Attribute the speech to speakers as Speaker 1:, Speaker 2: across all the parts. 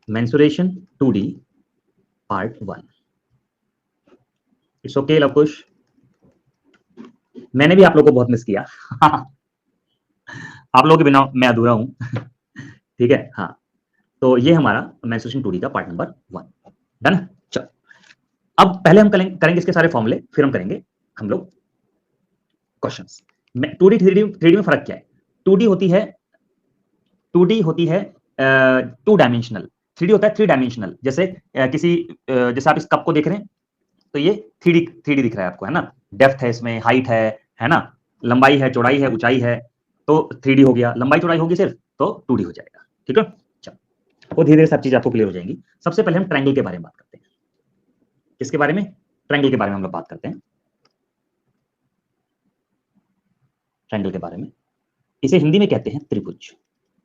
Speaker 1: Mensuration 2D part 1। It's okay Lavkush, मैंने भी आप लोगों को बहुत मिस किया। आप लोगों के बिना मैं अधूरा हूं। ठीक है, हाँ। तो ये हमारा मेंसुरेशन 2D का पार्ट नंबर 1 डन। चलो, अब पहले हम करेंगे इसके सारे फॉर्मूले, फिर हम करेंगे हम लोग क्वेश्चंस। 2D 3D में फर्क क्या है? 2D होती है 2D होती है 2 डायमेंशनल, 3D होता है 3 डायमेंशनल। जैसे जैसे आप इस कप को देख रहे हैं, तो ये 3D दिख रहा है आपको, है ना? डेप्थ है इसमें, हाइट है ना? लंबाई है, चौड़ाई है, ऊंचाई है, तो 3D हो गया। लंबाई चौड़ाई होगी सिर्फ तो 2D हो जाएगा। ठीक है, चलो, वो धीरे धीरे सब चीज आपको क्लियर हो जाएंगी। सबसे पहले हम ट्रायंगल के बारे में बात करते हैं। किसके बारे में? ट्रायंगल के बारे में हम लोग बात करते हैं। ट्रायंगल के बारे में, इसे हिंदी में कहते हैं त्रिभुज।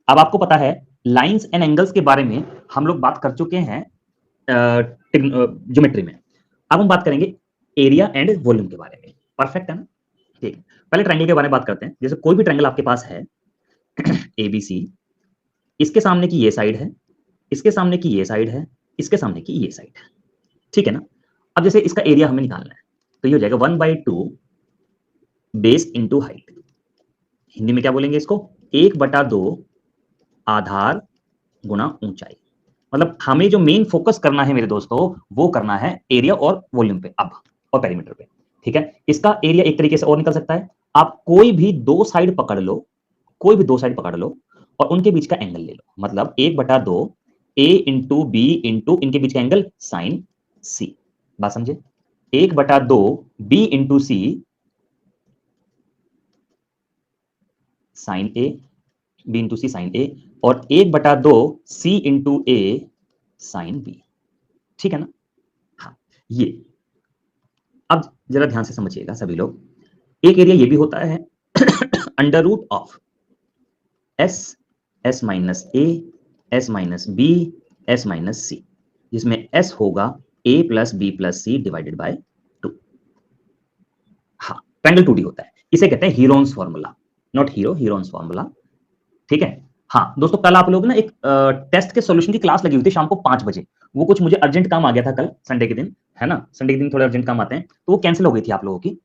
Speaker 1: अब आपको पता है लाइंस एंड एंगल्स के बारे में हम लोग बात कर चुके हैं ज्योमेट्री में। अब हम बात करेंगे एरिया एंड वॉल्यूम के बारे में। परफेक्ट है ना? ठीक है, पहले ट्रायंगल के बारे में बात करते हैं। जैसे कोई भी ट्रायंगल आपके पास है, ABC, इसके सामने की ये साइड है, इसके सामने की ये साइड है, इसके सामने की ये साइड है। ठीक है ना? अब जैसे इसका एरिया हमें निकालना है, तो ये हो जाएगा 1/2 बेस इंटू हाइट। हिंदी में क्या बोलेंगे इसको? 1/2 आधार गुणा ऊंचाई। मतलब हमें जो मेन फोकस करना है मेरे दोस्तों, वो करना है एरिया और वॉल्यूम पे अब, और पेरीमीटर पे। ठीक है, इसका एरिया एक तरीके से और निकल सकता है। आप कोई भी दो साइड पकड़ लो, कोई भी दो साइड पकड़ लो और उनके बीच का एंगल ले लो। मतलब 1/2 A इंटू बी इंटू इनके बीच का एंगल साइन सी। बात समझे? 1/2 B इंटू सी साइन ए, बी इंटू सी साइन ए, और 1/2 सी इंटू ए साइन बी। ठीक है ना? हाँ, ये अब जरा ध्यान से समझिएगा सभी लोग। एक एरिया ये भी होता है under root of S, S minus A, S minus B, S minus C, जिसमें एस होगा A plus B plus C divided by 2। हाँ, ट्रायंगल 2D होता है। इसे कहते हैं Heron's formula, not hero, Heron's formula. ठीक है, हाँ दोस्तों, कल आप लोग ना एक टेस्ट के सॉल्यूशन की क्लास लगी हुई थी शाम को 5 बजे। वो कुछ मुझे अर्जेंट काम आ गया था कल संडे के दिन, है ना? संडे के दिन थोड़े अर्जेंट काम आते हैं, तो वो कैंसिल हो गई थी आप लोगों की।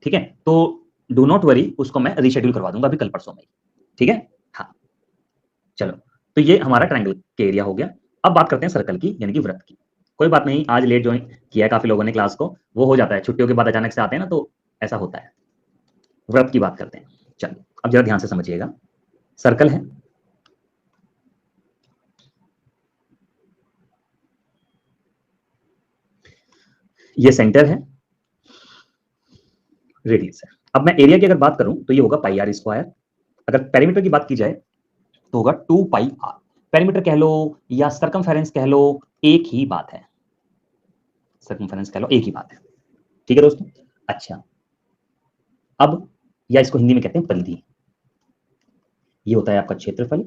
Speaker 1: ठीक है, तो डू नॉट वरी, उसको मैं रीशेड्यूल करवा दूंगा अभी कल परसों में। ठीक है, हाँ। चलो, तो ये हमारा ट्रायंगल के एरिया हो गया। अब बात करते हैं सर्कल की, यानी कि वृत्त की। कोई बात नहीं, आज लेट ज्वाइन किया है काफी लोगों ने क्लास को, वो हो जाता है, छुट्टियों के बाद अचानक से आते हैं ना, तो ऐसा होता है। वृत्त की बात करते हैं। चलिए, अब जरा ध्यान से समझिएगा। सर्कल है, ये सेंटर है, रेडियस है। अब मैं एरिया की अगर बात करूं तो ये होगा पाई आर स्क्वायर। अगर पेरीमीटर की बात की जाए तो होगा 2 पाई आर। पेरीमीटर कह लो या सर्कमफेरेंस कह लो, एक ही बात है। सर्कमफेरेंस कह लो, एक ही बात है। ठीक है दोस्तों? अच्छा, अब या इसको हिंदी में कहते हैं परिधि। ये होता है आपका क्षेत्रफल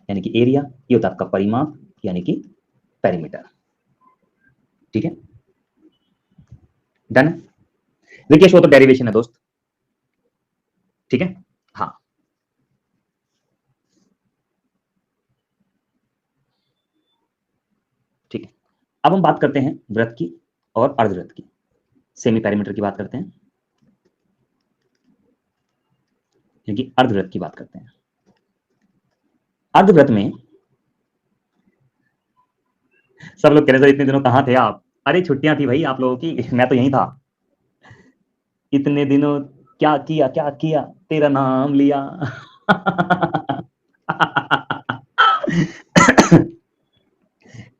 Speaker 1: यानी कि एरिया, ये होता है आपका परिमाप यानी कि पेरीमीटर। ठीक है, डन। विकेश वो तो डेरिवेशन है दोस्त। ठीक है, हाँ। ठीक है, अब हम बात करते हैं वृत्त की और अर्धवृत्त की। सेमी पेरीमीटर की बात करते हैं, यानी अर्धवृत्त की बात करते हैं। अर्धवृत्त में सब लोग कह रहे थे इतने दिनों कहाँ थे आप? अरे छुट्टियां थी भाई आप लोगों की, मैं तो यहीं था। इतने दिनों क्या किया, क्या किया, तेरा नाम लिया।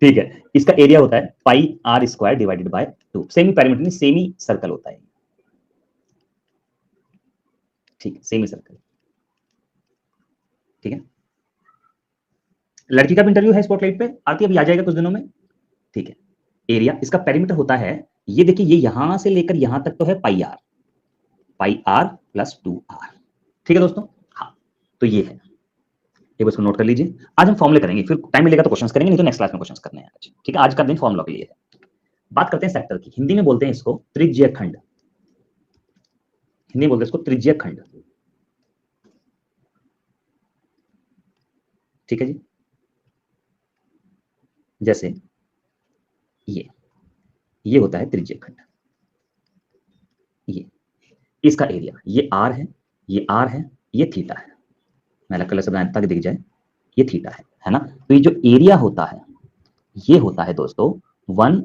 Speaker 1: ठीक है, इसका एरिया होता है pi are square divided by 2। Semi perimeter में सेमी सर्कल होता है। ठीक है, सेमी सर्कल। ठीक है, लड़की का भी इंटरव्यू है स्पॉटलाइट पे, आती अभी आ जाएगा कुछ दिनों में। ठीक है, एरिया इसका पेरीमीटर होता है, ये देखिए, ये यहां से लेकर यहां तक तो है पाई आर प्लस 2 आर। ठीक है दोस्तों? हाँ, तो ये है, ये बस नोट कर लीजिए। आज हम फॉर्मुले करेंगे, फिर टाइम मिलेगा तो क्वेश्चंस करेंगे, नहीं तो नेक्स्ट क्लास में क्वेश्चंस करने हैं आज। ठीक है, आज का दिन फॉर्मुला के लिए है। बात करते हैं सेक्टर की। हिंदी में बोलते हैं इसको त्रिज्यीय खंड। हिंदी में बोलते हैं इसको त्रिज्यीय खंड। ठीक है जी, जैसे ये होता है त्रिज्यक खंड, ये इसका एरिया, ये आर है, ये आर है, ये थीटा है। मैं अलग कलर से बनाया ताकि दिख जाए, ये थीटा है ना। तो ये जो एरिया होता है ये होता है दोस्तों 1,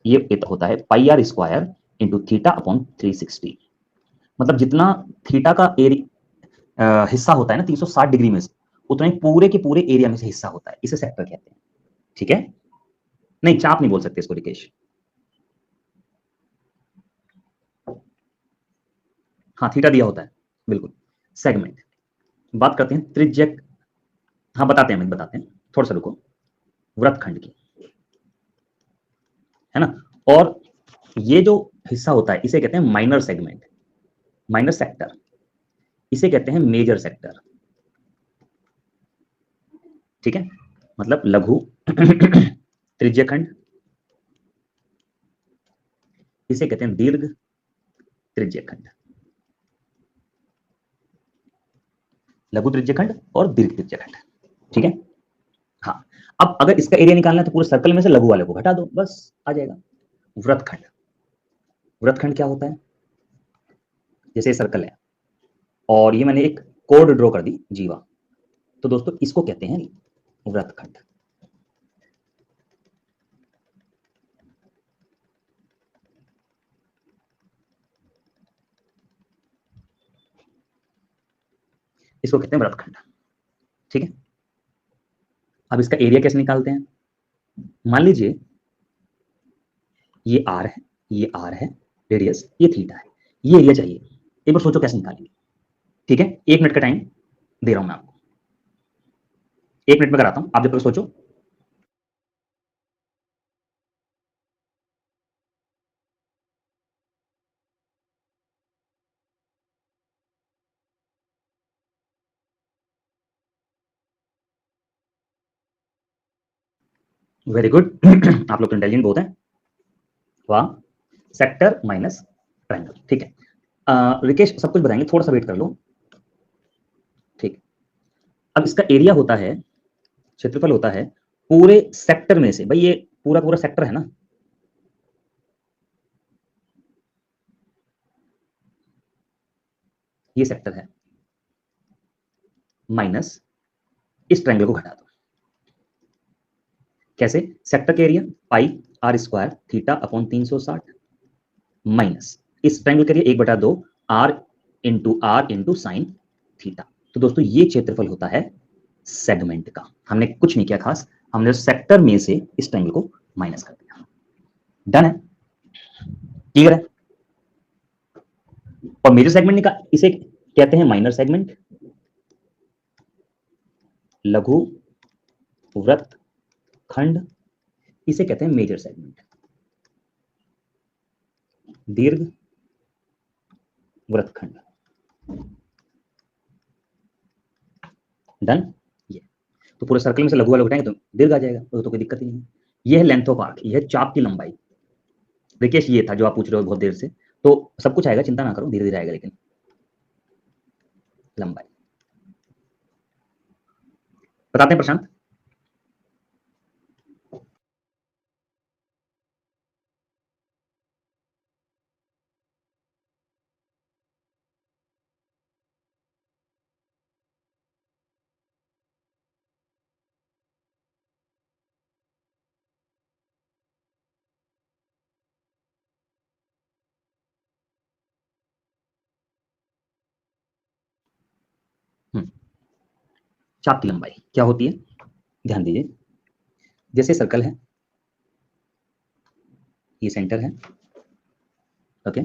Speaker 1: ये होता है pi are square into theta upon 360। मतलब जितना थीटा का हिस्सा होता है ना 360 डिग्री में से, उतना ही पूरे के पूरे एरिया में से हिस्सा होता है, इसे सेक्टर कहते हैं। ठीक है, नहीं चाप नहीं बोल सकते इसको रिकेश। हाँ थीटा दिया होता है बिल्कुल। सेगमेंट, बात करते हैं त्रिज्यक। हाँ बताते हैं, बताते हैं, थोड़ा सा रुको। वृत्तखंड की, है ना। और ये जो हिस्सा होता है इसे कहते हैं माइनर सेगमेंट, माइनर सेक्टर। इसे कहते हैं मेजर सेक्टर। ठीक है, मतलब लघु त्रिज्यखंड, इसे कहते हैं दीर्घ त्रिज्यखंड। लघु त्रिज्यखंड और दीर्घ त्रिज्यखंड। ठीक है, हाँ। अब अगर इसका एरिया निकालना है तो पूरे सर्कल में से लघु वाले को घटा दो, बस आ जाएगा। वृत्तखंड, वृत्तखंड क्या होता है, जैसे सर्कल है और ये मैंने एक कोड ड्रॉ कर दी जीवा, तो दोस्तों इसको कहते हैं वृत्तखंड। इसको कहते हैं वृत्तखंड। ठीक है, अब इसका एरिया कैसे निकालते हैं। मान लीजिए ये आर है, ये आर है रेडियस, ये थीटा है, ये एरिया चाहिए। एक बार सोचो कैसे निकालेंगे। ठीक है, 1 मिनट का टाइम दे रहा हूं मैं आपको, 1 मिनट में कराता हूं, आप जब तक सोचो। वेरी गुड आप लोग तो इंटेलिजेंट बहुत हैं, वाह। सेक्टर माइनस ट्रायंगल, ठीक है। रिकेश सब कुछ बताएंगे, थोड़ा सा वेट कर लो। ठीक, अब इसका एरिया होता है, क्षेत्रफल होता है पूरे सेक्टर में से, भाई ये पूरा पूरा सेक्टर है ना, ये सेक्टर है, माइनस इस ट्रायंगल को घटा दो। कैसे, सेक्टर का area pi are square theta upon 360 minus इस ट्रायंगल के area 1/2 r into sine theta. तो दोस्तों ये क्षेत्रफल होता है सेगमेंट का। हमने कुछ नहीं किया खास, हमने सेक्टर में से इस ट्रायंगल को माइनस कर दिया। डन है, क्लियर है। और मेजर सेगमेंट निकाल, इसे कहते हैं माइनर सेगमेंट, लघु वृत्त खंड, इसे कहते हैं मेजर सेगमेंट, दीर्घ वृत्तखंड। डन, ये तो पूरे सर्कल में से लघु वाला उठाएंगे तो दीर्घ आ जाएगा, तो कोई दिक्कत ही नहीं। ये है लेंथ ऑफ आर्क, ये है चाप की लंबाई। देखिए ये था जो आप पूछ रहे हो बहुत देर से, तो सब कुछ आएगा, चिंता ना करो, धीरे धीरे आएगा। लेकिन लंबाई बताते हैं प्रशांत। चाप की लंबाई क्या होती है, ध्यान दीजिए। जैसे सर्कल है, ये सेंटर है, ओके,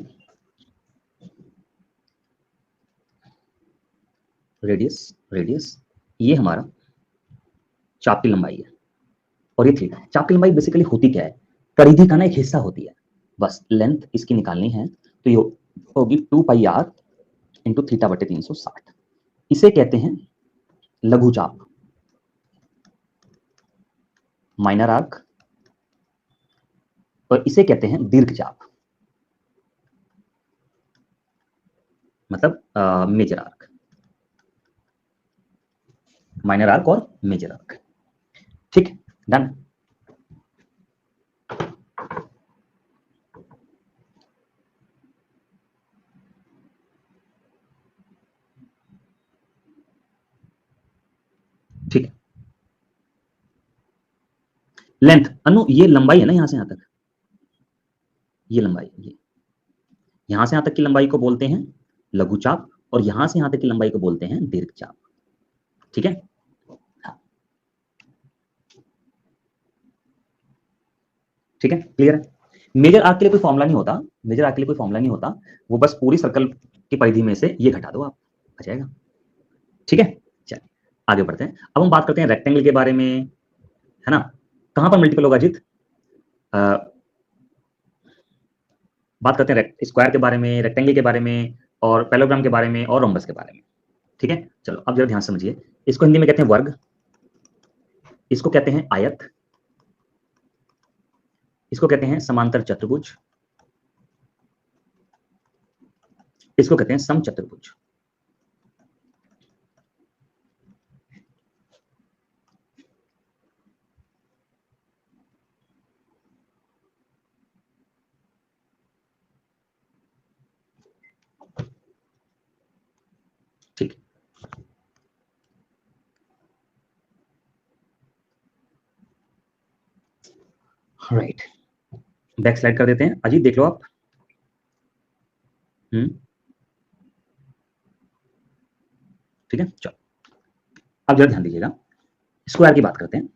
Speaker 1: रेडियस, रेडियस, ये हमारा चाप की लंबाई है और ये थीटा है। चाप की लंबाई बेसिकली होती क्या है, परिधि का ना एक हिस्सा होती है, बस लेंथ इसकी निकालनी है, तो ये होगी 2 पाई आर इंटू थीटा बटे 360। इसे कहते हैं लघु चाप, माइनर आर्क, और इसे कहते हैं दीर्घ चाप, मतलब मेजर आर्क, माइनर आर्क और मेजर आर्क। ठीक है, डन। ठीक है। लेंथ अनु, ये लंबाई है ना, यहां से यहां तक, ये लंबाई, ये यहां से यहां तक की लंबाई को बोलते हैं लघुचाप, और यहां से यहां तक की लंबाई को बोलते हैं दीर्घचाप। ठीक है। हाँ, ठीक है, क्लियर है। मेजर आर्क के लिए कोई फॉर्मूला नहीं होता, मेजर आर्क के लिए कोई फॉर्मूला नहीं होता, वो बस पूरी सर्कल की परिधि में से ये घटा दो, आप आ जाएगा। ठीक है, चलिए आगे बढ़ते हैं। अब हम बात करते हैं रेक्टेंगल के बारे में, है ना। कहां पर मल्टीपल होगा अजीत? बात करते हैं स्क्वायर के बारे में, रेक्टेंगल के बारे में, और पैरेललोग्राम के बारे में, और रोम्बस के बारे में। ठीक है, चलो अब जरा ध्यान से समझिए। इसको हिंदी में कहते हैं वर्ग, इसको कहते हैं आयत, इसको कहते हैं समांतर चतुर्भुज, इसको कहते हैं समचतुर्भुज। ठीक, राइट, बैक स्लाइड कर देते हैं। अजीत देख लो आप। ठीक है, चलो अब जरा ध्यान दीजिएगा, स्क्वायर की बात करते हैं।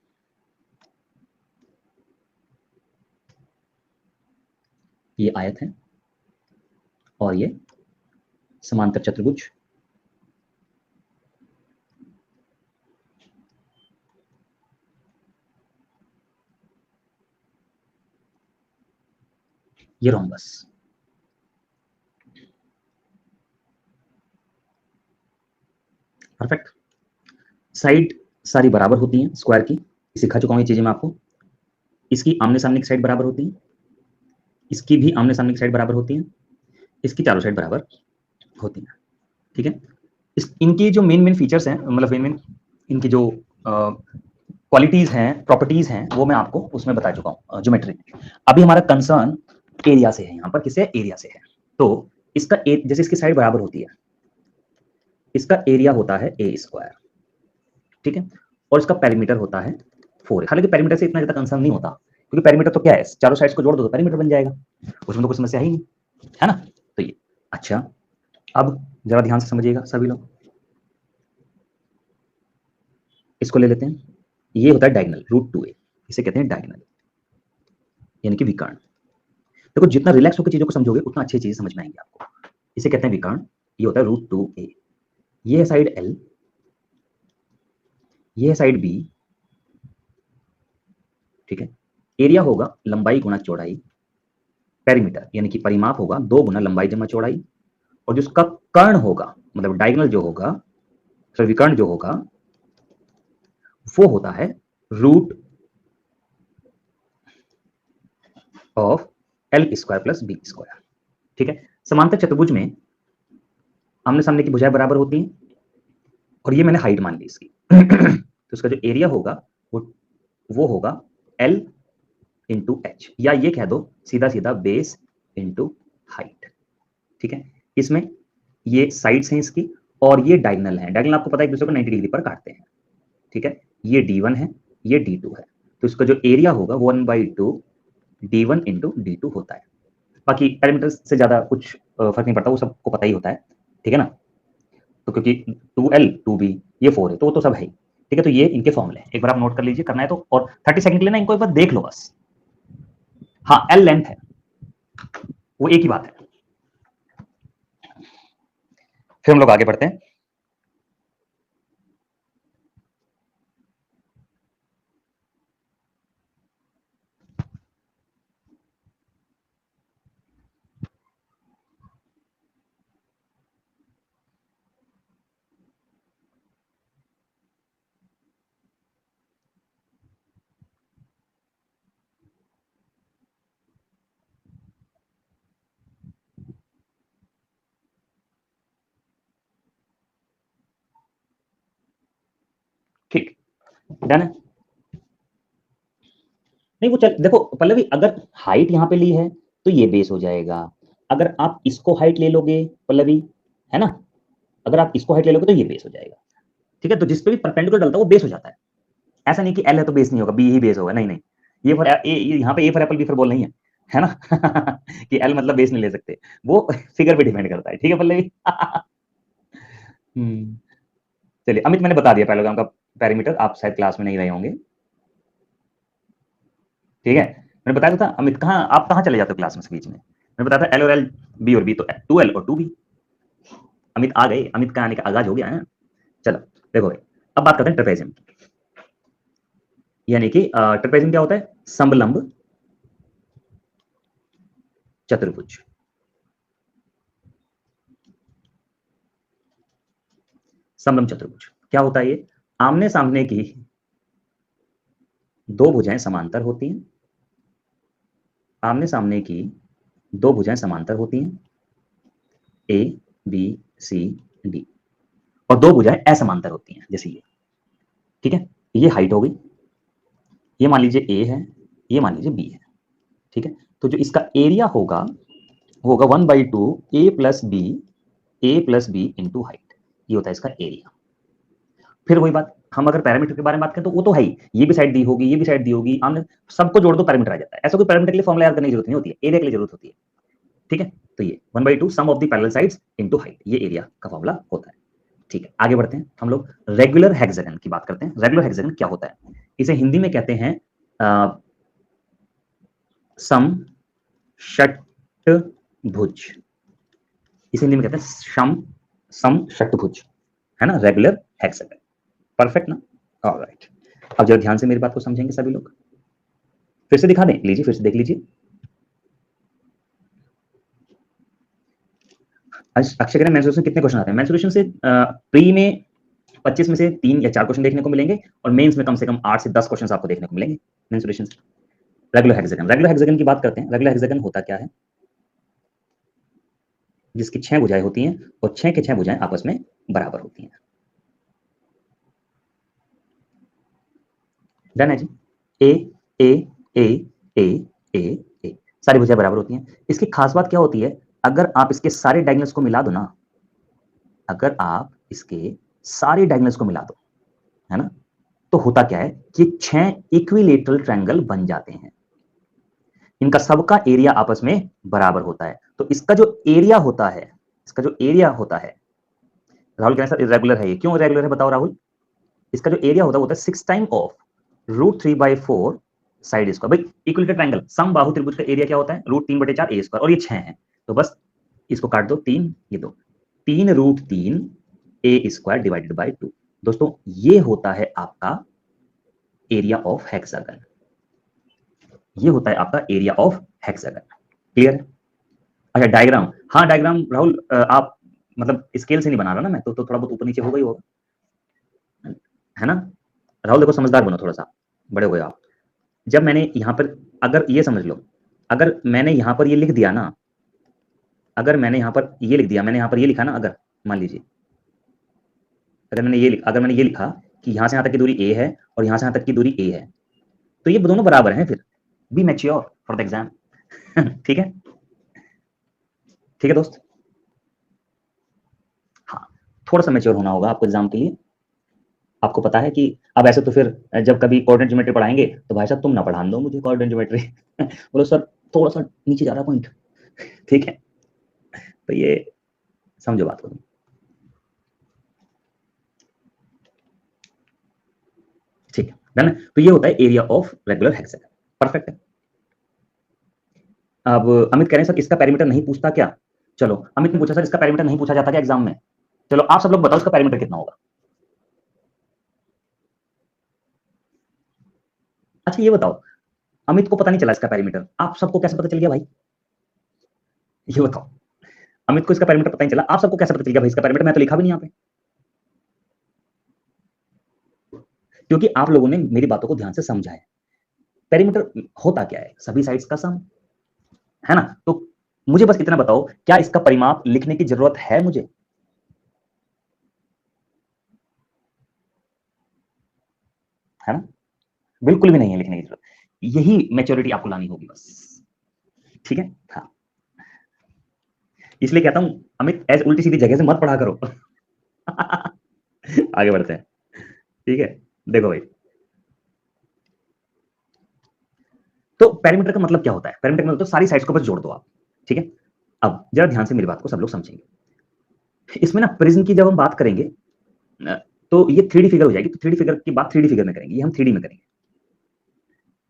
Speaker 1: ये आयत है और ये समांतर चतुर्भुज, ये रोम्बस। परफेक्ट। साइड सारी बराबर होती हैं स्क्वायर की, सिखा चुका हूं ये चीजें मैं आपको। इसकी आमने सामने की साइड बराबर होती है, इसकी भी आमने सामने की साइड बराबर होती है, इसकी चारों साइड बराबर होती है। ठीक है, इस इनकी जो मेन मेन फीचर्स हैं, मतलब मेन मेन इनकी जो क्वालिटीज हैं, प्रॉपर्टीज हैं, वो मैं आपको उसमें बता चुका हूँ ज्योमेट्री में। अभी हमारा कंसर्न एरिया से है, यहाँ पर किससे? एरिया से है। तो इसका जैसे इसकी साइड बराबर होती है, इसका एरिया होता है ए स्क्वायर। ठीक है, और इसका पेरीमीटर होता है 4। हालांकि पेरीमीटर से इतना ज्यादा कंसर्न नहीं होता, क्योंकि पेरीमीटर तो क्या है, चारों साइड्स को जोड़ दो तो पेरीमीटर बन जाएगा, उसमें तो कोई समस्या ही नहीं, है ना। तो ये अच्छा, अब जरा ध्यान से समझिएगा सभी लोग, इसको ले लेते हैं। ये होता है डायगोनल, √2a, इसे कहते हैं डायगोनल, यानी कि विकर्ण। देखो जितना रिलैक्स होकर चीजों को समझोगे उतना अच्छी चीज समझ में आएंगी आपको। इसे कहते हैं विकर्ण, ये होता है √2a। ये है साइड L, ये है साइड B। ठीक है, एरिया होगा लंबाई गुणा चौड़ाई, पेरीमीटर यानी कि परिमाप होगा 2 गुना लंबाई जमा चौड़ाई, और जो उसका कर्ण होगा, मतलब डायगोनल जो होगा, विकर्ण जो होगा, वो होता है root of L square plus B square. ठीक है, समांतर चतुर्भुज में आमने सामने की भुजाएं बराबर होती हैं, और ये मैंने हाइट मान ली इसकी तो उसका जो एरिया होगा वो होगा L इंटू एच, या ये कह दो सीधा सीधा बेस इंटू हाइट। ठीक है, इसमें ये साइड्स हैं इसकी, और ये डायगोनल है। डायगोनल आपको पता है एक दूसरे को 90 डिग्री पर काटते हैं। ठीक है, ये D1 है, ये D2 है, तो इसका जो एरिया होगा 1/2 D1 इंटू D2 होता है। बाकी पैरामीटर से ज्यादा कुछ फर्क नहीं पड़ता, वो सबको पता ही होता है। ठीक है ना, तो क्योंकि 2L 2B ये 4 है, तो वो तो सब है ही। ठीक है, तो ये इनके फॉर्मूले हैं, एक बार आप नोट कर लीजिए, करना है तो, और 30 सेकंड के लिए ना इनको एक बार देख लो बस। हाँ, L लेंथ है, वो एक ही बात है। फिर हम लोग आगे बढ़ते हैं। ठीक, डन है। नहीं वो चल, देखो पल्लवी, अगर हाइट यहाँ पे ली है तो ये बेस हो जाएगा। अगर आप इसको हाइट ले लोगे पल्लवी, है ना, अगर आप इसको हाइट ले लोगे तो ये बेस हो जाएगा। ठीक है, तो जिस पे भी परपेंडिकुलर डलता है वो बेस हो जाता है। ऐसा नहीं कि एल है तो बेस नहीं होगा, बी ही बेस होगा, नहीं नहीं। ये फॉर ए, यहाँ पे A for apple B for ball नहीं है ना कि एल मतलब बेस नहीं ले सकते, वो फिगर पे डिपेंड करता है। ठीक है पल्लवी चलिए अमित, मैंने बता दिया पैरेललोग्राम का पैरामीटर, आप शायद क्लास में नहीं रहे होंगे। ठीक है, मैंने बताया था अमित, कहाँ आप कहाँ चले जाते हो क्लास में से बीच में? मैंने बताया था एल और एल, बी और बी, तो 2L और 2B। अमित आ गए, अमित का आने का आगाज हो गया है। चलो देखो भाई, अब बात करते हैं ट्रेपेजियम, यानी कि ट्रेपेजियम क्या होता है? समलंब चतुर्भुज। समलंब चतुर्भुज क्या होता है? ये आमने सामने की दो भुजाएं समांतर होती हैं, आमने सामने की दो भुजाएं समांतर होती हैं, ए बी सी डी, और दो भुजाएं असमांतर होती हैं, जैसे ये। ठीक है, ये हाइट हो गई, ये मान लीजिए ए है, ये मान लीजिए बी है। ठीक है, तो जो इसका एरिया होगा वो होगा 1/2 ए प्लस बी इंटू हाइट, ये होता है इसका एरिया। फिर वही बात, हम अगर पैरामीटर के बारे में बात करें तो वो तो है ही, ये भी साइड दी होगी, ये भी साइड दी होगी, हमने सबको जोड़ दो पैरामीटर आ जाता है। ऐसा कोई पैरामीटर के लिए फॉर्मूला याद करने की जरूरत नहीं होती है, एरिया के लिए जरूरत होती है। ठीक है, तो ये 1/2 sum of the parallel sides into height, ये एरिया का फॉर्मूला होता है। ठीक है, आगे बढ़ते हैं, हम लोग रेगुलर हेक्सागन की बात करते हैं। रेगुलर हेक्सागन क्या होता है? इसे हिंदी में कहते हैं सम षटभुज। इसे हिंदी में कहते हैं सम षटभुज, है ना, रेगुलर हेक्सागन। परफेक्ट ना? ऑलराइट, अब जरा ध्यान से मेरी बात को समझेंगे सभी लोग। फिर से दिखा दें, लीजिए फिर से देख लीजिए। अक्षय कह रहे हैं मेंस्ट्रुएशन कितने क्वेश्चन आते हैं? मेंस्ट्रुएशन से प्री में 25 में से 3 या 4 क्वेश्चन देखने को मिलेंगे, और मेंस में कम से कम 8 से 10 क्वेश्चन आपको देखने को मिलेंगे मेंस्ट्रुएशन से। रेगुलर हेक्सागन, रेगुलर हेक्सागन की बात करते हैं। रेगुलर हेक्सागन होता क्या है? जिसकी 6 भुजाएं होती हैं और 6 के 6 भुजाएं आपस में बराबर होती हैं। डन है जी? ए ए ए ए ए ए, सारी भुजाएं बराबर होती हैं। इसकी खास बात क्या होती है? अगर आप इसके सारे डायगोनल्स को मिला दो ना, अगर आप इसके सारे डायगोनल्स को मिला दो, है ना, तो होता क्या है कि 6 इक्विलेटरल ट्रायंगल बन जाते हैं। इनका सबका एरिया आपस में बराबर होता है। तो इसका जो एरिया होता है, इसका जो एरिया होता है, राहुल कह रहे हैं सर इरेगुलर है ये, क्यों इरेगुलर है बताओ राहुल? इसका जो एरिया होता है वो होता है 6 टाइम ऑफ √3/4 साइड स्क्वायर। भाई इक्विलेटरल ट्रायंगल समबाहु त्रिभुज का एरिया क्या होता है? √3/4 ए स्क्वायर, और ये 6 है, तो बस इसको काट दो, 3 ये 2, 3√3 ए स्क्वायर डिवाइडेड बाय 2। दोस्तों ये होता है आपका एरिया ऑफ हेक्सागन, ये होता है आपका एरिया ऑफ हेक्सागन। क्लियर है? अच्छा डायग्राम, हाँ डायग्राम राहुल आप मतलब स्केल से नहीं बना रहा ना मैं, तो थोड़ा बहुत ऊपर नीचे होगा ही होगा, है ना? राहुल देखो समझदार बनो थोड़ा सा, बड़े हो गए आप। जब मैंने यहाँ पर, अगर ये समझ लो, अगर मैंने यहाँ पर ये लिख दिया ना, अगर मैंने यहाँ पर ये लिख दिया, मैंने यहाँ पर ये लिखा ना, अगर मान लीजिए अगर मैंने ये लिखा कि यहाँ से यहाँ तक की दूरी a है और यहाँ से यहाँ तक की दूरी a है, तो ये दोनों बराबर हैं। फिर be mature for the exam ठीक है, ठीक है दोस्त? हाँ, थोड़ा सा मैच्योर होना होगा आपको एग्जाम के लिए। आपको पता है कि अब ऐसे तो फिर जब कभी कोऑर्डिनेट ज्योमेट्री पढ़ाएंगे तो भाई साहब तुम ना पढ़ा दो मुझे कोऑर्डिनेट ज्योमेट्री बोलो सर थोड़ा सा नीचे जा रहा पॉइंट ठीक है, तो ये समझो बात को। ठीक है डन। तो ये होता है area of regular hexagon. Perfect है। अब अमित कह रहे हैं सर इसका पैरामीटर नहीं पूछता क्या? चलो अमित ने पूछा सर इसका पैरामीटर नहीं पूछा जाता क्या एग्जाम में? चलो आप सब लोग बताओ इसका पैरामीटर कितना होगा? अच्छा ये बताओ, अमित को पता नहीं चला इसका पैरामीटर, आप सबको कैसे पता चल गया भाई? ये बताओ, अमित को इसका पैरामीटर पता नहीं चला, आप सबको कैसे पता चल गया भाई इसका पैरामीटर? मैं तो लिखा भी नहीं यहाँ पे, क्योंकि आप लोगों ने मेरी बातों को ध्यान से समझा है। पेरीमीटर होता क्या है? सभी साइड्स का सम, है ना? तो मुझे बस इतना बताओ, क्या इसका परिमाप लिखने की जरूरत है मुझे? है ना? बिल्कुल भी नहीं है लिखने की जरूरत, यही मैच्योरिटी आपको लानी होगी बस। ठीक है? हाँ, इसलिए कहता हूं अमित ऐसे उल्टी सीधी जगह से मत पढ़ा करो आगे बढ़ते हैं। ठीक है, देखो भाई, तो पेरीमीटर का मतलब क्या होता है? पेरीमीटर का मतलब तो सारी साइड्स को बस जोड़ दो आप, ठीक है। अब जरा ध्यान से मेरी बात को सब लोग समझेंगे। इसमें ना प्रिज्म की जब हम बात करेंगे तो ये 3D फिगर हो जाएगी, तो 3D फिगर की बात 3D फिगर में करेंगे, ये हम 3D में करेंगे,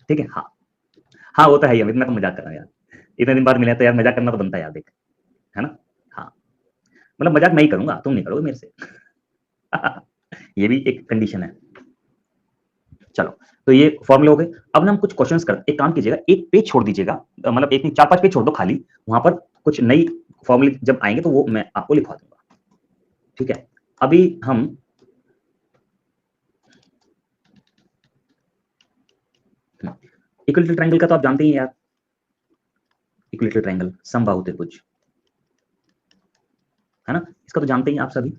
Speaker 1: ठीक है। हाँ, हाँ वो तो है ही अमित, मैं तो मजाक कर रहा हूँ यार, इतने दिन बाद मिले तो यार मजाक करना तो बनता है यार, देख, है ना। हाँ, मतलब मजाक मैं ही करूंगा, तुम नहीं करोगे मेरे से। ये भी एक कंडीशन है। चलो, तो ये फॉर्मूले हो गए। अब ना हम कुछ क्वेश्चंस करते, एक काम कीजिएगा, एक पेज छोड़ दीजिएगा, मतलब एक नहीं 4-5 पेज छोड़ दो खाली, वहां पर कुछ नई फॉर्मूले जब आएंगे तो वो मैं आपको लिखवा दूंगा, ठीक है। अभी हम इक्विलेटरल ट्रायंगल का तो आप जानते ही हैं यार, इक्विलेटरल ट्रायंगल, समबाहु त्रिभुज, है ना, इसका तो जानते ही आप सभी।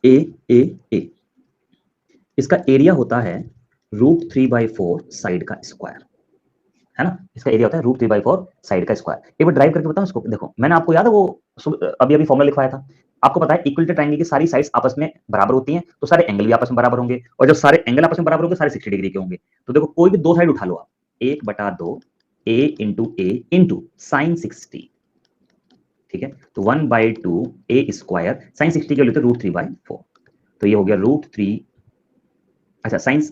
Speaker 1: ए ए ए, इसका एरिया होता है √3/4 साइड का स्क्वायर, है ना। इसका एरिया होता है √3/4 साइड का स्क्वायर। एक बार ड्राइव करके बताऊं इसको, देखो मैंने आपको याद है वो अभी अभी फॉर्मूला लिखवाया था, आपको पता है इक्विलेटरल ट्रायंगल की सारी साइड्स आपस में बराबर होती हैं, तो सारे एंगल भी आपस में बराबर होंगे, और जब सारे एंगल आपस में बराबर होंगे सारे 60 डिग्री के होंगे। तो देखो कोई भी दो साइड उठा लो आप, 1/2 a साइन 60, ठीक है। तो 1/2 ए स्क्वायर साइन 60 के लिए तो √3/4, तो ये हो गया √3, अच्छा साइंस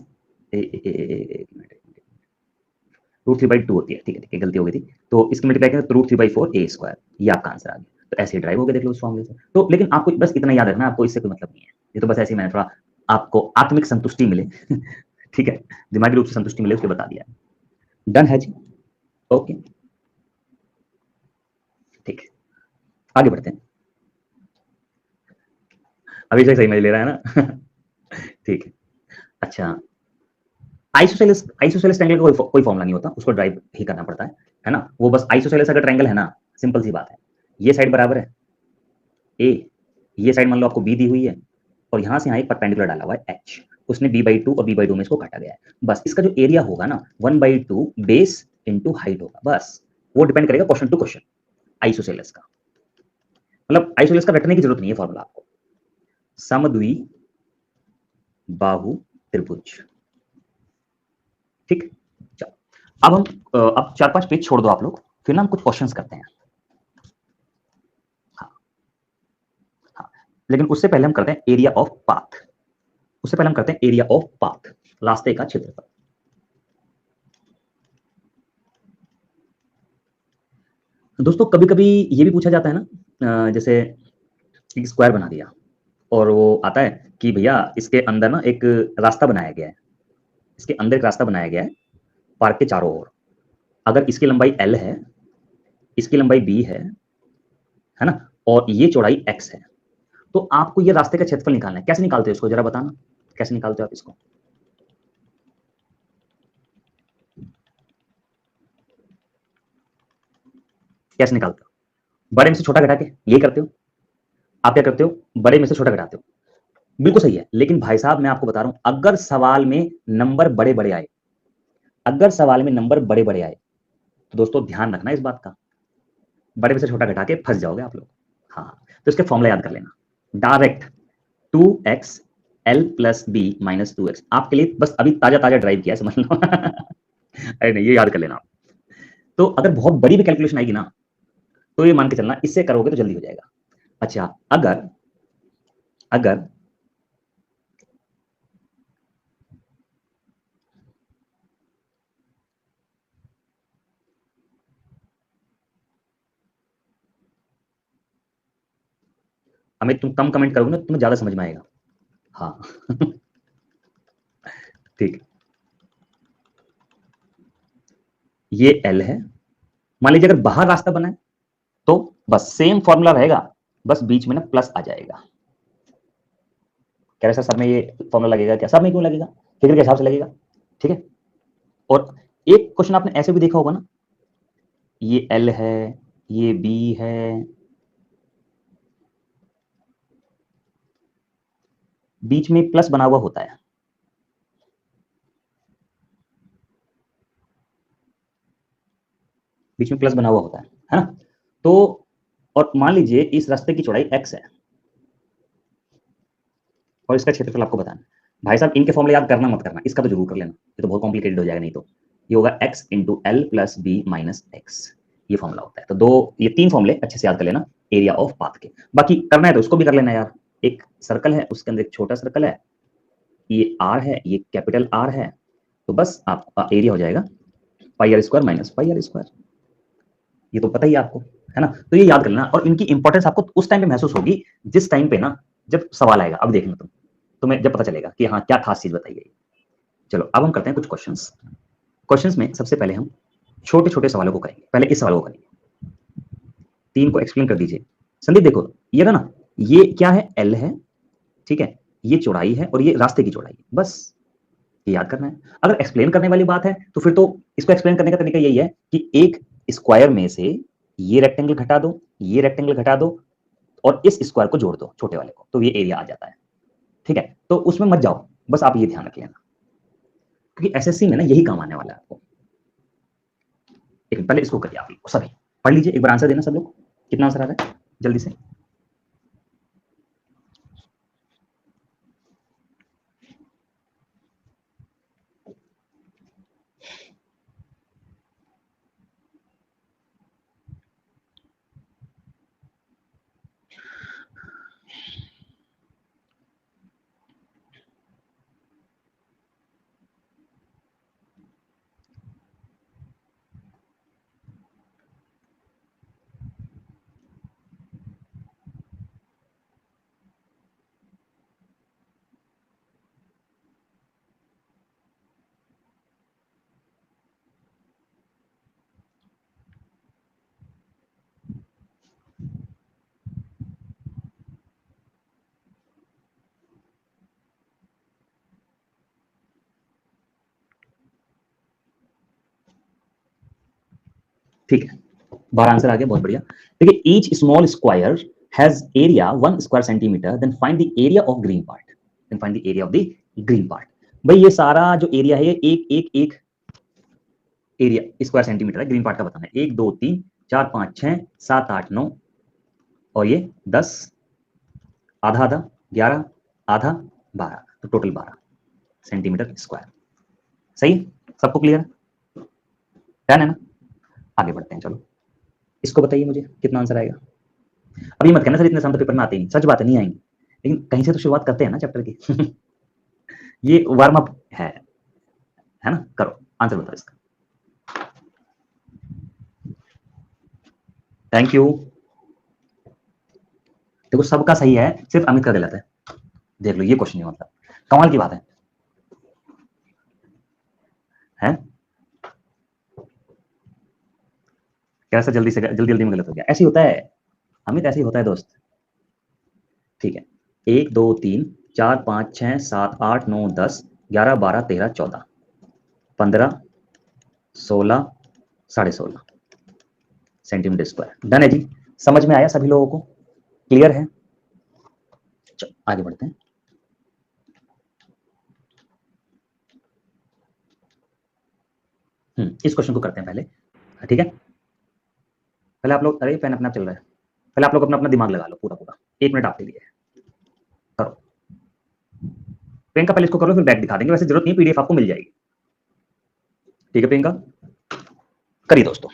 Speaker 1: √3/2 होती है, ठीक है, ठीक है, गलती हो गई थी। तो इसकी मल्टीप्लाई करें तो √3/4 ए स्क्वायर, ये आपका आंसर आ गया। तो ऐसे ड्राइव हो गया, देख लो उस फॉर्मूले से। तो लेकिन आपको बस इतना याद रखना, आपको इससे कोई मतलब नहीं है, ये तो बस ऐसे ही मैंने थोड़ा आपको आत्मिक संतुष्टि मिले। ठीक है, दिमागी रूप से संतुष्टि मिले उसके बता दिया। डन है जी, ओके, ठीक है, आगे बढ़ते हैं। अभी से सही मजा ले रहा है ना। ठीक है, अच्छा, आइसोसेलेस आइसोसेलेस ट्रायंगल का कोई फॉर्मूला नहीं होता, उसको ड्राइव ही करना पड़ता है ना। वो बस आइसोसेलेस अगर ट्रायंगल है ना, सिंपल सी बात है, ये साइड बराबर है ए, ये साइड मान लो आपको बी दी हुई है, और यहां से यहाँ एक परपेंडिकुलर डाला हुआ है एच, उसने b/2 और b/2 में इसको काटा गया है। बस इसका जो एरिया होगा ना 1/2 बेस इंटू हाइट होगा, बस वो डिपेंड करेगा क्वेश्चन टू क्वेश्चन आइसोसेलेस का। मतलब आइसोसेलेस का रटने की जरूरत नहीं है फॉर्मूला आपको। समद्वि बाहु त्रिभुज, ठीक। चलो, अब हम अब 4-5 पेज छोड़ दो आप लोग, फिर ना हम कुछ क्वेश्चंस करते हैं। हाँ, हाँ, लेकिन उससे पहले हम करते हैं एरिया ऑफ पाथ, उससे पहले हम करते हैं एरिया ऑफ पाथ, रास्ते का क्षेत्रफल। दोस्तों कभी कभी ये भी पूछा जाता है ना, जैसे एक स्क्वायर बना दिया और वो आता है कि भैया इसके अंदर ना एक रास्ता बनाया गया है, इसके अंदर एक रास्ता बनाया गया है पार्क के चारों ओर, अगर इसकी लंबाई l है, इसकी लंबाई b है ना, और ये चौड़ाई x है, तो आपको ये रास्ते का क्षेत्रफल निकालना है। कैसे निकालते हो इसको, जरा बताना, कैसे निकालते हो आप इसको? कैसे निकालते हो? बड़े में से छोटा घटा के ये करते हो, आप क्या करते हो, बड़े में से छोटा घटाते हो, बिल्कुल सही है। लेकिन भाई साहब मैं आपको बता रहा हूं, अगर सवाल में नंबर बड़े बड़े आए, अगर सवाल में नंबर बड़े बड़े आए, तो दोस्तों ध्यान रखना इस बात का, बड़े में से छोटा घटा के फंस जाओगे आप लोग। हाँ, तो इसके फॉर्मूला याद कर लेना, direct 2x l plus B minus 2x, आपके लिए बस अभी ताजा ताजा ड्राइव किया है, समझ लो। अरे नहीं, ये याद कर लेना आप। तो अगर बहुत बड़ी भी कैलकुलेशन आएगी ना, तो ये मान के चलना इससे करोगे तो जल्दी हो जाएगा। अच्छा, अगर अगर अमित तुम कम कमेंट करोगे ना, तुम्हें ज्यादा समझ में आएगा। हाँ। ठीक, ये एल है, मान लीजिए अगर बाहर रास्ता बना है तो बस सेम फॉर्मूला रहेगा, बस बीच में ना प्लस आ जाएगा। कह रहे सर सब में ये फॉर्मूला लगेगा क्या? सब में क्यों लगेगा, फिगर के हिसाब से लगेगा, ठीक है। और एक क्वेश्चन आपने ऐसे भी देखा होगा ना, ये एल है, ये बी है, बीच में प्लस बना हुआ होता है, बीच में प्लस बना हुआ होता है ना। तो और मान लीजिए इस रास्ते की चौड़ाई x है, और इसका क्षेत्रफल आपको बताना। भाई साहब इनके फॉर्मूले याद करना मत करना, इसका तो जरूर कर लेना, ये तो बहुत कॉम्प्लिकेटेड हो जाएगा नहीं तो। ये होगा x into L plus B minus X, ये फॉर्मूला होता है। तो दो, ये तीन फॉर्मूले अच्छे से याद कर लेना एरिया ऑफ पाथ के। बाकी करना है तो उसको भी कर लेना यार। एक सर्कल है, उसके अंदर एक छोटा सर्कल है, ये आर है, ये कैपिटल आर है, तो बस आपका एरिया हो जाएगा pi are square minus pi are square. ये तो पता ही आपको है ना, तो ये याद कर लेना। और इनकी इंपॉर्टेंस आपको उस टाइम पे महसूस होगी जिस टाइम पे ना, जब सवाल आएगा। अब देखना तुम, तुम्हें जब पता चलेगा कि हाँ क्या खास चीज बताई गई। चलो अब हम करते हैं कुछ क्वेश्चंस। क्वेश्चंस में सबसे पहले हम छोटे छोटे सवालों को करेंगे। पहले इस सवाल को करेंगे, तीन को एक्सप्लेन कर दीजिए। संदीप देखो ये ना, ये क्या है, एल है, ठीक है, ये चौड़ाई है और ये रास्ते की चौड़ाई है, बस ये याद करना है। अगर एक्सप्लेन करने वाली बात है तो फिर तो इसको एक्सप्लेन करने का तरीका यही है कि एक स्क्वायर में से ये रेक्टेंगल घटा दो, ये रेक्टेंगल घटा दो और इस स्क्वायर को जोड़ दो छोटे वाले को, तो ये एरिया आ जाता है। ठीक है, तो उसमें मत जाओ, बस आप ये ध्यान रख लेना, क्योंकि एसएससी में ना यही काम आने वाला है आपको। लेकिन पहले इसको करिए, आप सभी पढ़ लीजिए, एक बार आंसर देना सब लोग, कितना आंसर आ रहा है जल्दी से। ठीक है, बारह आंसर आ गया, बहुत बढ़िया। देखिए, each small square has area 1 square centimetre, then find the area of green part, then find the area of the green part. भाई ये सारा जो एरिया है, एक एक एक एरिया स्क्वायर सेंटीमीटर है, ग्रीन पार्ट का बताना है। 1 2 3 4 5 6 7 8 9 और ये 10, आधा आधा 11, आधा 12, तो टोटल 12 सेंटीमीटर स्क्वायर। सही है, सबको क्लियर है, डन है ना। आगे बढ़ते हैं, चलो इसको बताइए मुझे कितना आंसर आएगा। अभी मत कहना सर इतने साल तो पेपर में आते ही नहीं, सच बात है नहीं आएंगे, लेकिन कहीं से तो शुरुआत करते हैं ना चैप्टर की। ये वार्म अप है ना। करो आंसर बताओ इसका। Thank you. देखो सबका सही है, सिर्फ अमित का गलत है। देख लो, ये क्वेश्चन है, मतलब कमाल की बात है? कैसा जल्दी से जल्दी जल्दी में गलत हो गया, ऐसे ही होता है अमित, ऐसे ही होता है दोस्त। ठीक है, 1 2 3 4 5 6 7 8 9 10 11 12 13 14 15 16 16.5 सेंटीमीटर स्क्वायर। डन है जी, समझ में आया सभी लोगों को, क्लियर है? चलो आगे बढ़ते हैं। इस क्वेश्चन को करते हैं पहले, ठीक है। पहले आप लोग, अरे पेन अपना चल रहा है, पहले आप लोग अपना अपना दिमाग लगा लो पूरा पूरा, 1 मिनट आपके लिए। करो प्रियंका, पहले इसको करो फिर बैक दिखा देंगे, वैसे जरूरत नहीं, पीडीएफ आपको मिल जाएगी। ठीक है प्रियंका, करिए दोस्तों।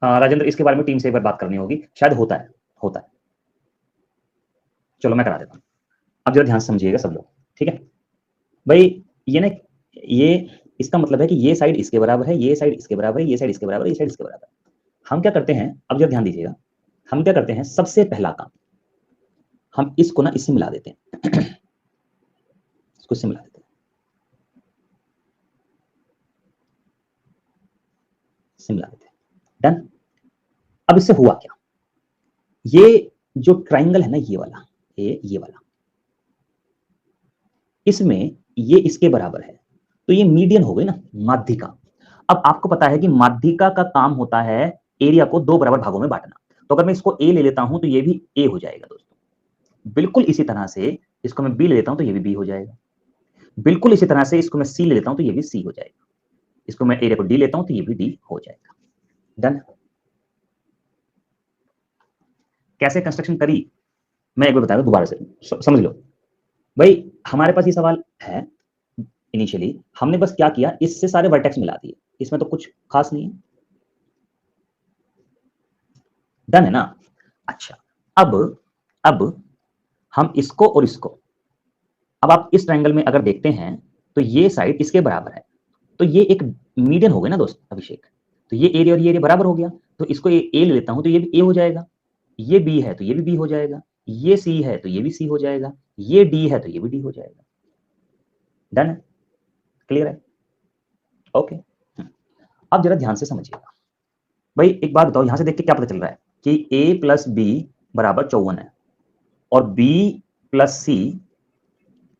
Speaker 1: राजेंद्र, इसके बारे में टीम से एक बार बात करनी होगी, शायद होता है, होता है। चलो मैं करा देता हूँ, अब जरा ध्यान से समझिएगा सब लोग, ठीक है भाई। ये ना, ये इसका मतलब है कि ये साइड इसके बराबर है, ये साइड इसके बराबर है, ये साइड इसके बराबर है, ये साइड इसके बराबर है। हम क्या करते हैं, अब जब ध्यान दीजिएगा, हम क्या करते हैं, सबसे पहला काम हम इसको ना इससे मिला देते हैं इसको इससे मिला देते हैं, इससे मिला देते हैं। डन। अब इससे हुआ क्या, ये जो ट्राइंगल है ना, ये वाला, ये वाला, इसमें ये इसके बराबर है, तो ये मीडियन हो गई ना, माध्यिका। अब आपको पता है कि माध्यिका का काम होता है एरिया को दो बराबर भागों में बांटना। तो अगर मैं इसको ए ले लेता हूं तो ये भी ए हो जाएगा दोस्तों। बिल्कुल इसी तरह से इसको मैं बी ले लेता हूं तो ये भी बी हो जाएगा। बिल्कुल इसी तरह से इसको मैं सी ले लेता हूं तो ये भी सी हो जाएगा। इसको मैं एरिया को डी लेता हूं तो ये भी डी हो जाएगा। डन। कैसे कंस्ट्रक्शन करी, मैं एक बार बता दूं दोबारा से, समझ लो भाई। हमारे पास ये सवाल है, इनिशियली हमने बस क्या किया, इससे सारे वर्टेक्स मिला दिए, इसमें तो कुछ खास नहीं है। डन है ना। अच्छा, अब हम इसको और इसको, अब आप इस ट्रायंगल में अगर देखते हैं तो ये साइड इसके बराबर है, तो ये एक मीडियन हो गया ना दोस्त अभिषेक। तो ये एरिया और ये एरिया बराबर हो गया, तो इसको ए ले लेता हूं तो ये भी ए हो जाएगा। ये बी है तो ये भी बी हो जाएगा। ये सी है तो ये भी सी हो जाएगा। ये डी है तो ये भी डी हो जाएगा। डन है, क्लियर है, ओके। अब जरा ध्यान से समझिएगा भाई, एक बात बताओ, यहां से देख के क्या पता चल रहा है कि a प्लस बी बराबर 54 है, और b प्लस सी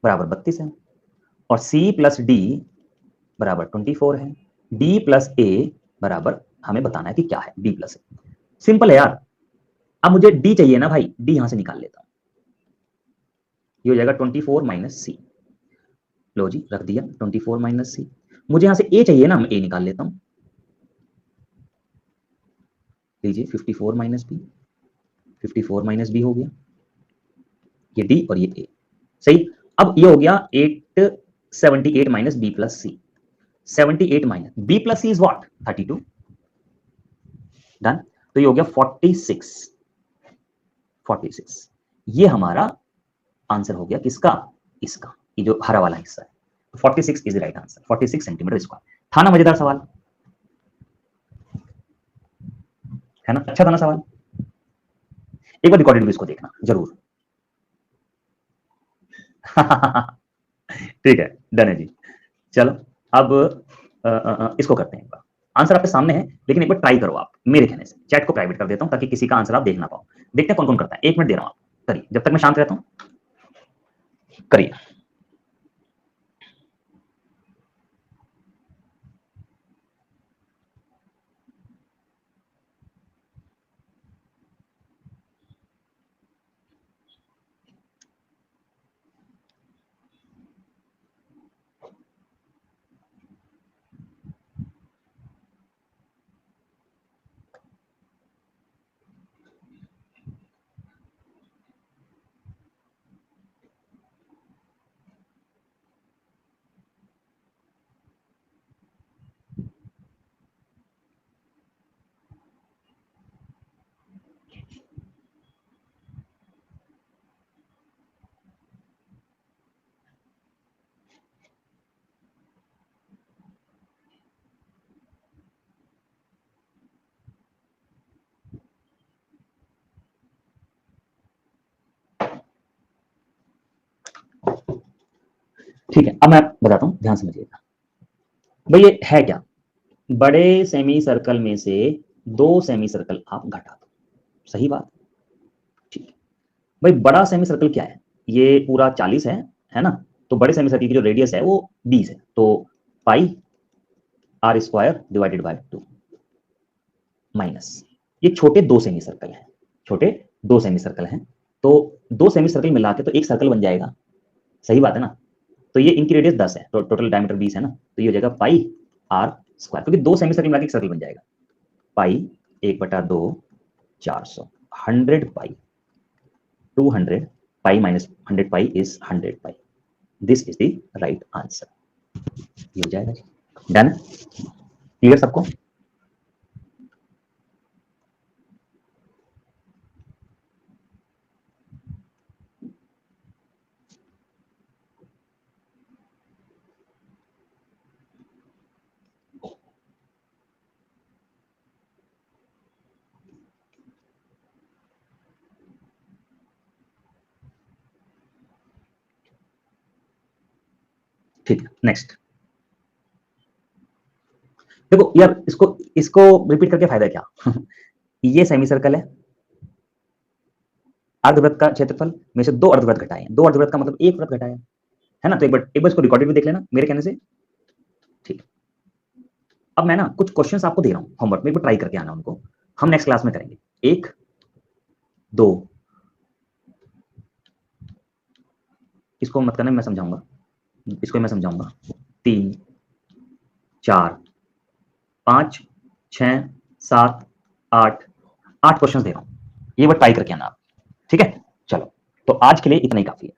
Speaker 1: बराबर 32 है, और c प्लस डी बराबर 24 है। d प्लस ए बराबर, हमें बताना है कि क्या है b प्लस ए। सिंपल है यार। अब मुझे d चाहिए ना भाई, d यहां से निकाल लेता हूं, ये हो जाएगा 24 माइनस सी। लो जी, रख दिया 24 माइनस सी। मुझे यहां से a चाहिए ना, मैं a निकाल लेता हूं। लीजिए 54 माइनस बी, 54 माइनस बी हो गया, ये डी और ये ए। सही। अब ये हो गया 878 minus B plus C. 78 minus B plus C is what, 32। Done. तो ये हो गया 46। 46 ये हमारा आंसर हो गया किसका, इसका, ये जो हरा वाला हिस्सा है। 46 is the right answer, 46 centimetre square. था ना मजेदार सवाल, है ना, अच्छा था ना सवाल। एक बार रिकॉर्डेड भी इसको देखना जरूर। ठीक है, डन है जी। चलो, अब इसको करते हैं एक बार। आंसर आपके सामने है, लेकिन एक बार ट्राई करो आप मेरे कहने से। चैट को प्राइवेट कर देता हूं ताकि किसी का आंसर आप देख ना पाओ। देखते हैं कौन कौन करता है, 1 मिनट दे रहा हूं आप, करिए जब तक मैं शांत रहता हूं, करिए। ठीक है, अब मैं बताता हूं, ध्यान समझिएगा भाई। ये है क्या, बड़े सेमी सर्कल में से दो सेमी सर्कल आप घटा दो। सही बात, ठीक है भाई। बड़ा सेमी सर्कल क्या है, ये पूरा 40 है ना। तो बड़े सेमी सर्कल की जो रेडियस है वो 20 है, तो pi are square divided by 2 minus, ये छोटे दो सेमी सर्कल हैं, छोटे दो सेमी सर्कल हैं। तो दो सेमी सर्कल मिला के तो एक सर्कल बन जाएगा। सही बात है ना। तो ये इनकी रेडियस 10 है, तो टोटल डायमीटर 20 है ना, तो ये हो जाएगा पाई आर स्क्वायर, क्योंकि दो सेमी सर्कल मिला के एक सर्कल बन जाएगा। पाई 1/2 400, 100 पाई 200 pi minus 100 pi is 100 pi. This is the right answer. ये हो जाएगा जी। डन, क्लियर सबको। ठीक है, नेक्स्ट। देखो यार, इसको इसको रिपीट करके फायदा क्या? ये सेमी सर्कल है, अर्धवृत्त का क्षेत्रफल में से 2 अर्धवृत्त घटाए हैं, 2 अर्धवृत्त का मतलब 1 वृत्त घटाया है ना। तो एक बार इसको रिकॉर्डेड भी देख लेना मेरे कहने से। ठीक, अब मैं ना कुछ क्वेश्चंस आपको दे रहा हूं होमवर्क में, एक बार ट्राई करके आना उनको, हम नेक्स्ट क्लास में करेंगे। 1 2, इसको मत करना, मैं समझाऊंगा, इसको मैं समझाऊंगा। 3 4 5 6 7 8, 8 क्वेश्चंस दे रहा हूं, ये बार ट्राई करके आना आप। ठीक है, चलो, तो आज के लिए इतना ही काफी है।